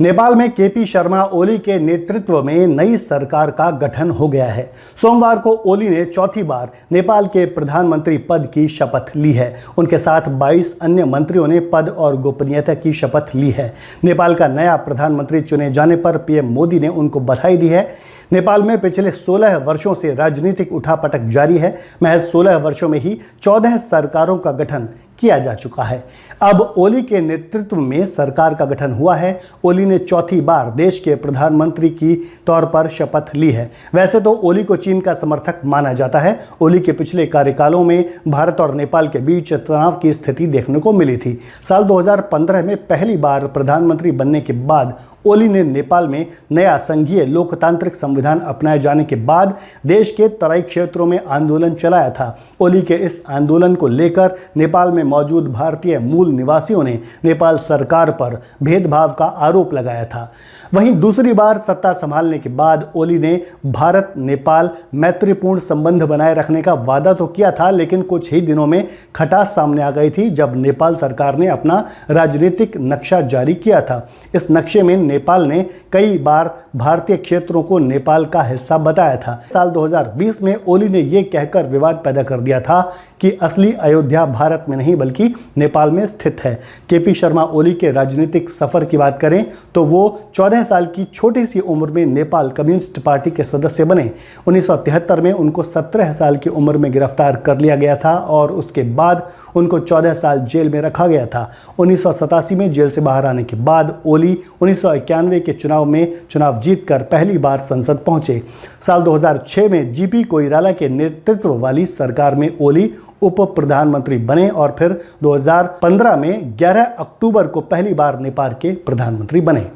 नेपाल में केपी शर्मा ओली के नेतृत्व में नई सरकार का गठन हो गया है। सोमवार को ओली ने चौथी बार नेपाल के प्रधानमंत्री पद की शपथ ली है। उनके साथ 22 अन्य मंत्रियों ने पद और गोपनीयता की शपथ ली है। नेपाल का नया प्रधानमंत्री चुने जाने पर पीएम मोदी ने उनको बधाई दी है। नेपाल में पिछले 16 वर्षों से राजनीतिक उठापटक जारी है। महज 16 वर्षों में ही 14 सरकारों का गठन किया जा चुका है। अब ओली के नेतृत्व में सरकार का गठन हुआ है। ओली ने चौथी बार देश के प्रधानमंत्री की तौर पर शपथ ली है। वैसे तो ओली को चीन का समर्थक माना जाता है। ओली के पिछले कार्यकालों में भारत और नेपाल के बीच तनाव की स्थिति देखने को मिली थी। साल 2015 में पहली बार प्रधानमंत्री बनने के बाद ओली ने नेपाल में नया संघीय लोकतांत्रिक संविधान अपनाए जाने के बाद देश के तराई क्षेत्रों में आंदोलन चलाया था। ओली के इस आंदोलन को लेकर नेपाल में मौजूद भारतीय मूल निवासियों ने नेपाल सरकार पर भेदभाव का आरोप लगाया था। वहीं दूसरी बार सत्ता संभालने के बाद ओली ने भारत नेपाल मैत्रीपूर्ण संबंध बनाए रखने का वादा तो किया था, लेकिन कुछ ही दिनों में खटास सामने आ गई थी जब नेपाल सरकार ने अपना राजनीतिक नक्शा जारी किया था। इस नक्शे में नेपाल ने कई बार भारतीय क्षेत्रों को नेपाल का हिस्सा बताया था। साल 2020 में ओली ने यह कहकर विवाद पैदा कर दिया था कि असली अयोध्या भारत में नहीं बल्कि नेपाल में स्थित है। केपी शर्मा ओली के राजनीतिक सफर की बात करें तो वो 14 साल की छोटी सी उम्र में नेपाल कम्युनिस्ट पार्टी के सदस्य बने। 1973 में उनको 17 साल की उम्र में गिरफ्तार कर लिया गया था और उसके बाद उनको 14 साल जेल में रखा गया था। 1987 में जेल से बाहर आने के बाद ओली 1991 के चुनाव में चुनाव जीतकर पहली बार संसद पहुंचे। साल 2006 में जीपी कोइराला के नेतृत्व वाली सरकार में ओली उप प्रधानमंत्री बने और फिर 2015 में 11 अक्टूबर को पहली बार नेपाल के प्रधानमंत्री बने।